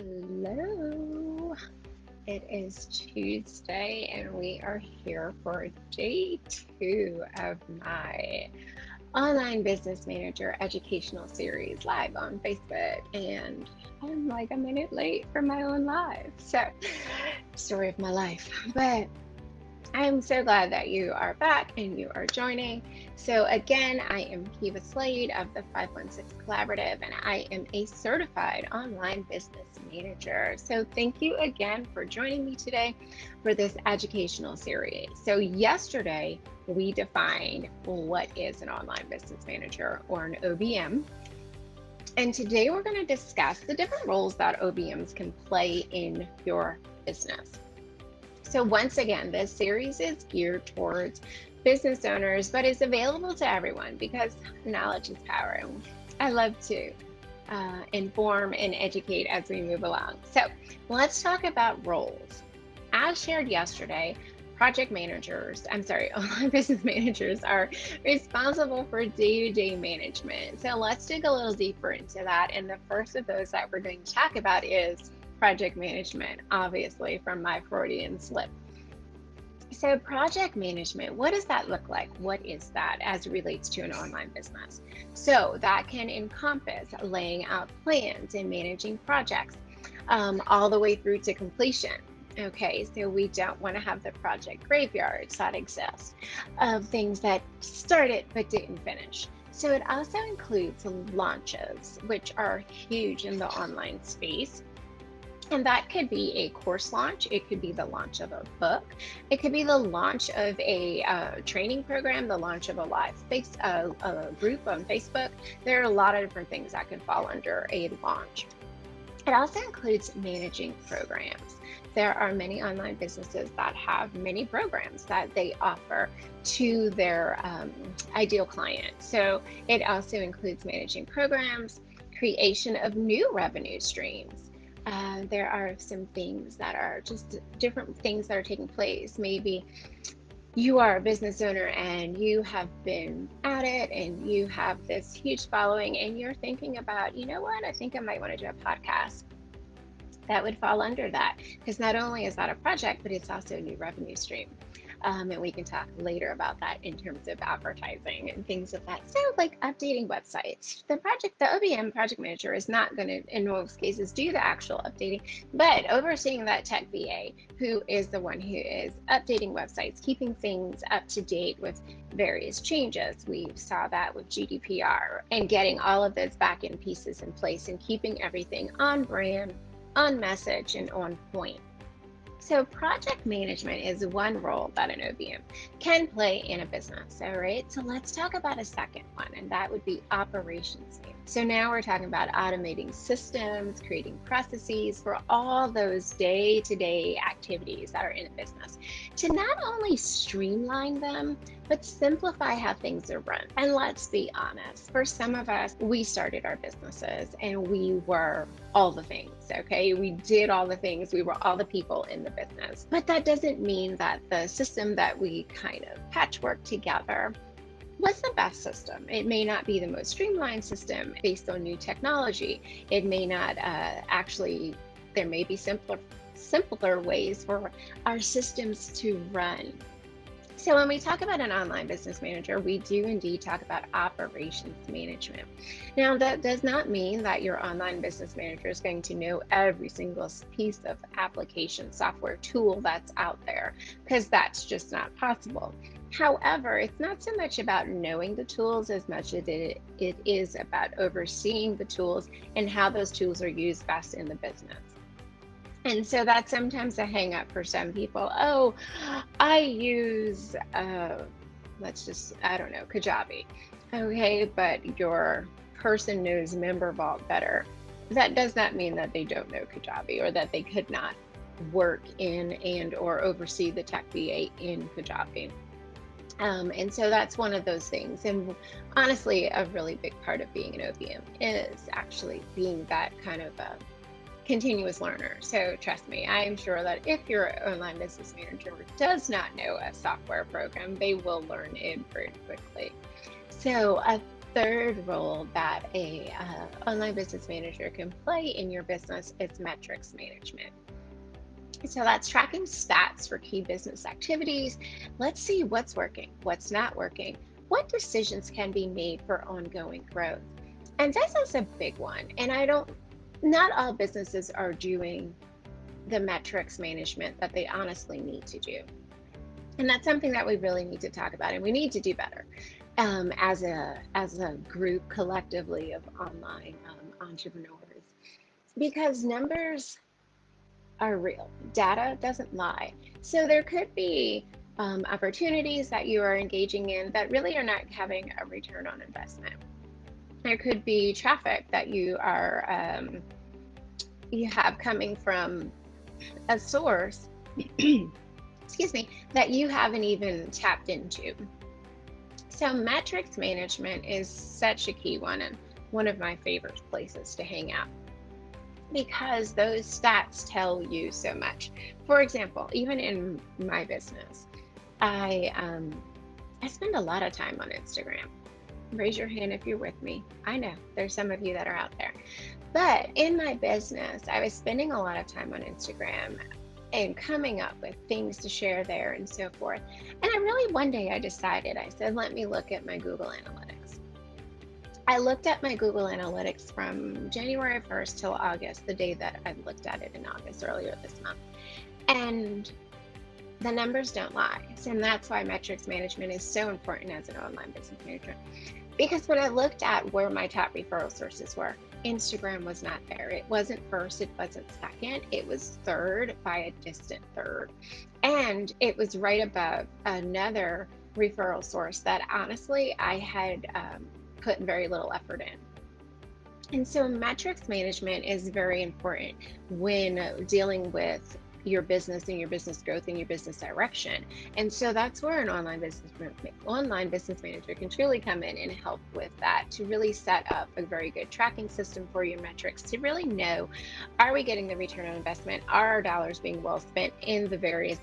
Hello. It is Tuesday and we are here for day 2 of my online business manager educational series live on Facebook. And I'm like a minute late for my own live. So, story of my life. But I'm so glad that you are back and you are joining. So again, I am Kiva Slade of the 516 Collaborative, and I am a certified online business manager. So thank you again for joining me today for this educational series. So yesterday, we defined what is an online business manager or an OBM. And today we're going to discuss the different roles that OBMs can play in your business. So once again, this series is geared towards business owners, but is available to everyone because knowledge is power. And I love to inform and educate as we move along. So let's talk about roles. As shared yesterday, online business managers are responsible for day-to-day management. So let's dig a little deeper into that. And the first of those that we're going to talk about is project management, obviously from my Freudian slip. So project management, what does that look like? What is that as it relates to an online business? So that can encompass laying out plans and managing projects all the way through to completion. Okay, so we don't want to have the project graveyards that exist of things that started but didn't finish. So it also includes launches, which are huge in the online space. And that could be a course launch. It could be the launch of a book. It could be the launch of a training program, the launch of a live a group on Facebook. There are a lot of different things that could fall under a launch. It also includes managing programs. There are many online businesses that have many programs that they offer to their ideal client. So it also includes managing programs, creation of new revenue streams. There are some things that are just different things that are taking place. Maybe you are a business owner and you have been at it and you have this huge following and you're thinking about, you know what, I think I might want to do a podcast. That would fall under that because not only is that a project, but it's also a new revenue stream. And we can talk later about that in terms of advertising and things of that. So like updating websites, the OBM project manager is not going to, in most cases, do the actual updating, but overseeing that tech VA, who is the one who is updating websites, keeping things up to date with various changes. We saw that with GDPR and getting all of those back end pieces in place and keeping everything on brand, on message, and on point. So project management is one role that an OBM can play in a business, all right? So let's talk about a second one, and that would be operations. So now we're talking about automating systems, creating processes for all those day-to-day activities that are in a business to not only streamline them, but simplify how things are run. And let's be honest, for some of us, we started our businesses and we were all the things, okay? We did all the things, we were all the people in the business. But that doesn't mean that the system that we kind of patchwork together was the best system. It may not be the most streamlined system based on new technology. It may not there may be simpler ways for our systems to run. So when we talk about an online business manager, we do indeed talk about operations management. Now, that does not mean that your online business manager is going to know every single piece of application software tool that's out there, because that's just not possible. However, it's not so much about knowing the tools as much as it is about overseeing the tools and how those tools are used best in the business. And so that's sometimes a hang up for some people. Oh, I use, Kajabi. Okay, but your person knows Member Vault better. That does not mean that they don't know Kajabi or that they could not work in and or oversee the tech VA in Kajabi. And so that's one of those things. And honestly, a really big part of being an OBM is actually being that kind of a continuous learner. So trust me, I am sure that if your online business manager does not know a software program, they will learn it very quickly. So third role that a online business manager can play in your business is metrics management. So that's tracking stats for key business activities. Let's see what's working, what's not working, what decisions can be made for ongoing growth. And this is a big one. And not all businesses are doing the metrics management that they honestly need to do. And that's something that we really need to talk about, and we need to do better as a group collectively of online entrepreneurs, because numbers are real. Data doesn't lie. So there could be opportunities that you are engaging in that really are not having a return on investment. There could be traffic that you have coming from a source, excuse me, that you haven't even tapped into. So metrics management is such a key one, and one of my favorite places to hang out, because those stats tell you so much. For example, even in my business, I spend a lot of time on Instagram. Raise your hand if you're with me. I know there's some of you that are out there. But in my business, I was spending a lot of time on Instagram and coming up with things to share there and so forth. And one day I decided, I said, let me look at my Google Analytics. I looked at my Google Analytics from January 1st till August, the day that I looked at it in August, earlier this month. And the numbers don't lie. And that's why metrics management is so important as an online business manager. Because when I looked at where my top referral sources were, Instagram was not there. It wasn't first, it wasn't second, it was third by a distant third. And it was right above another referral source that honestly I had put very little effort in. And so metrics management is very important when dealing with your business and your business growth and your business direction. And so that's where an online business manager can truly come in and help with that, to really set up a very good tracking system for your metrics, to really know, are we getting the return on investment? Are our dollars being well spent in the various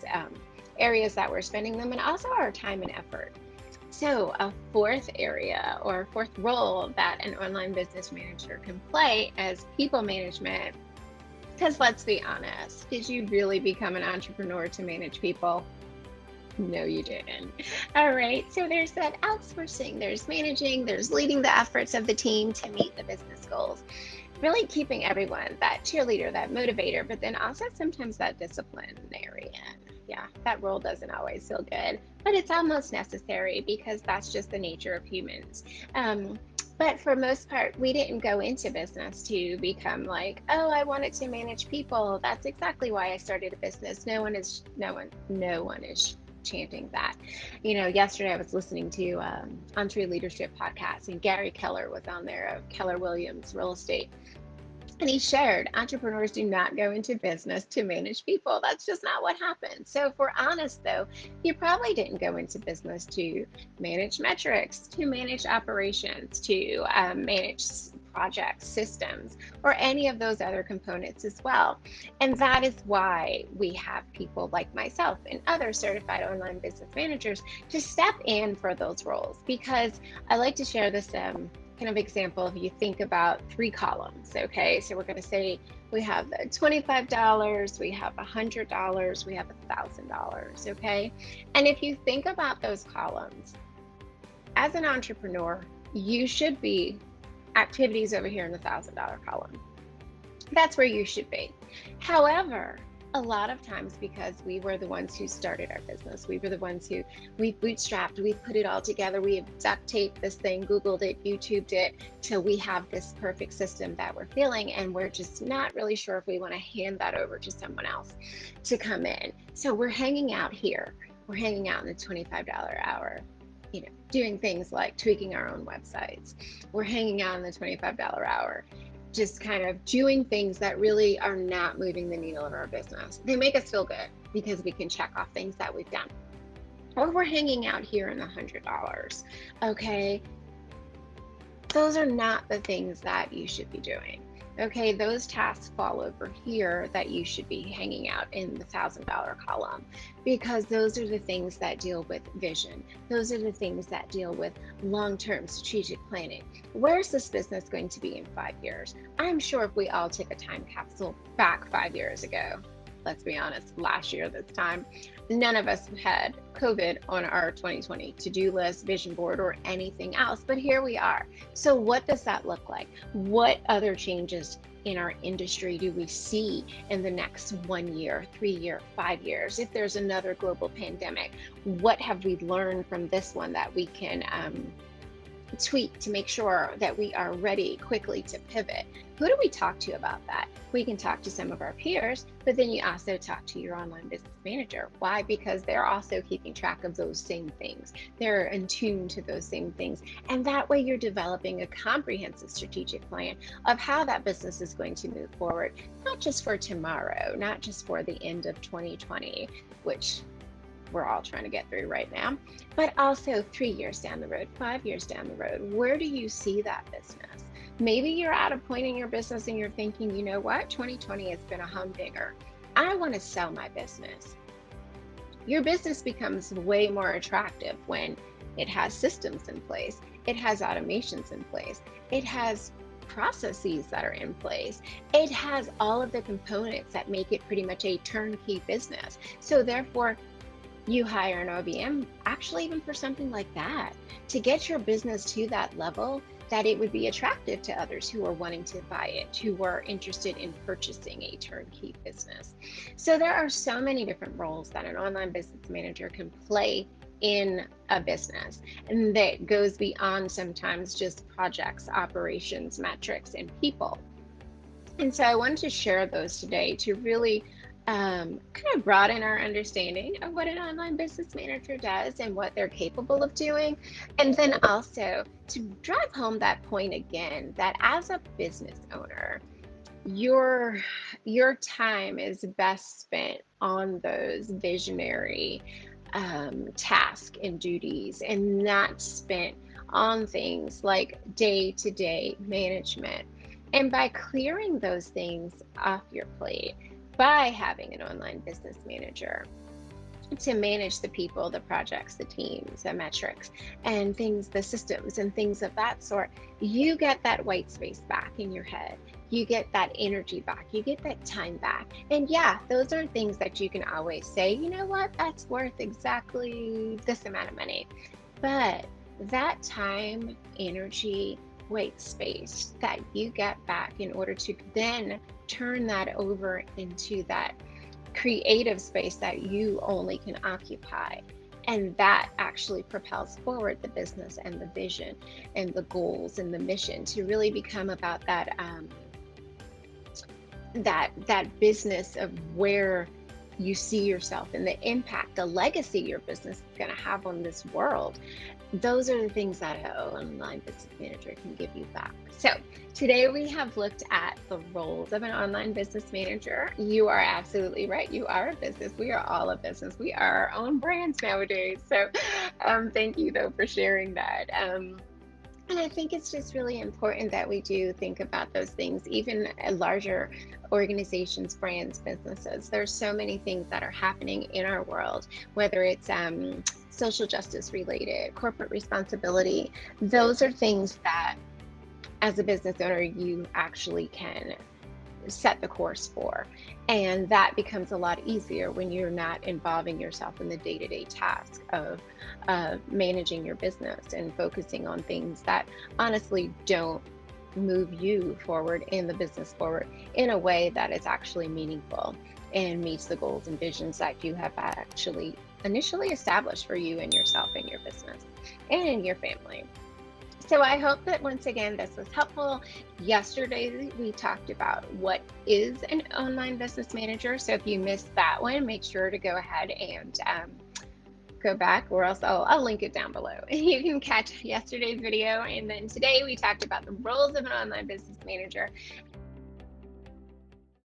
areas that we're spending them, and also our time and effort. So a fourth area or fourth role that an online business manager can play is people management. Because let's be honest, did you really become an entrepreneur to manage people? No, you didn't. All right, so there's that outsourcing, there's managing, there's leading the efforts of the team to meet the business goals. Really keeping everyone that cheerleader, that motivator, but then also sometimes that disciplinarian. Yeah, that role doesn't always feel good, but it's almost necessary because that's just the nature of humans. But for most part, we didn't go into business to become like, oh, I wanted to manage people. That's exactly why I started a business. No one is chanting that. Yesterday I was listening to Entre Leadership podcast, and Gary Keller was on there, of Keller Williams Real Estate. And he shared, entrepreneurs do not go into business to manage people. That's just not what happens. So if we're honest though, you probably didn't go into business to manage metrics, to manage operations, to manage projects, systems, or any of those other components as well. And that is why we have people like myself and other certified online business managers to step in for those roles. Because I like to share this kind of example. If you think about 3 columns, okay, so we're going to say we have the $25, we have $100, we have $1,000, okay. And if you think about those columns, as an entrepreneur, you should be activities over here in the $1,000 column. That's where you should be. However, a lot of times, because we were the ones who started our business, we were the ones who we bootstrapped, we put it all together, we duct taped this thing, Googled it, YouTubed it, till we have this perfect system that we're feeling, and we're just not really sure if we want to hand that over to someone else to come in. So we're hanging out here. We're hanging out in the $25 hour, doing things like tweaking our own websites. We're hanging out in the $25 hour, just kind of doing things that really are not moving the needle of our business. They make us feel good because we can check off things that we've done. Or we're hanging out here in the $100, okay? Those are not the things that you should be doing. Okay, those tasks fall over here that you should be hanging out in the $1,000 column, because those are the things that deal with vision. Those are the things that deal with long-term strategic planning. Where's this business going to be in 5 years? I'm sure if we all took a time capsule back 5 years ago, let's be honest, last year this time, none of us had COVID on our 2020 to-do list, vision board, or anything else. But here we are. So what does that look like? What other changes in our industry do we see in the next 1 year, 3 year, 5 years? If there's another global pandemic, what have we learned from this one that we can tweak to make sure that we are ready quickly to pivot? Who do we talk to about that? We can talk to some of our peers, but then you also talk to your online business manager. Why? Because they're also keeping track of those same things. They're in tune to those same things. And that way you're developing a comprehensive strategic plan of how that business is going to move forward, not just for tomorrow, not just for the end of 2020, which we're all trying to get through right now, but also 3 years down the road, 5 years down the road. Where do you see that business? Maybe you're at a point in your business and you're thinking, you know what, 2020 has been a humdinger. I want to sell my business. Your business becomes way more attractive when it has systems in place, it has automations in place, it has processes that are in place, it has all of the components that make it pretty much a turnkey business. So therefore, you hire an OBM, actually, even for something like that, to get your business to that level that it would be attractive to others who are wanting to buy it, who are interested in purchasing a turnkey business. So there are so many different roles that an online business manager can play in a business, and that goes beyond sometimes just projects, operations, metrics, and people. And so I wanted to share those today to really kind of broaden our understanding of what an online business manager does and what they're capable of doing. And then also to drive home that point again, that as a business owner, your your time is best spent on those visionary tasks and duties, and not spent on things like day-to-day management. And by clearing those things off your plate, by having an online business manager to manage the people, the projects, the teams, the metrics, and things, the systems, and things of that sort, you get that white space back in your head. You get that energy back. You get that time back. And yeah, those are things that you can always say, you know what, that's worth exactly this amount of money. But that time, energy, white space that you get back in order to then turn that over into that creative space that you only can occupy. And that actually propels forward the business and the vision and the goals and the mission to really become about that business of where you see yourself and the impact, the legacy your business is going to have on this world. Those are the things that an online business manager can give you back. So today we have looked at the roles of an online business manager. You are absolutely right. You are a business. We are all a business. We are our own brands nowadays. So thank you though for sharing that. And I think it's just really important that we do think about those things, even larger organizations, brands, businesses. There's so many things that are happening in our world, whether it's social justice related, corporate responsibility. Those are things that, as a business owner, you actually can set the course for. And that becomes a lot easier when you're not involving yourself in the day-to-day task of managing your business and focusing on things that honestly don't move you forward and the business forward in a way that is actually meaningful and meets the goals and visions that you have actually initially established for you and yourself and your business and in your family. So I hope that once again, this was helpful. Yesterday, we talked about what is an online business manager. So if you missed that one, make sure to go ahead and go back, or else I'll link it down below. You can catch yesterday's video. And then today we talked about the roles of an online business manager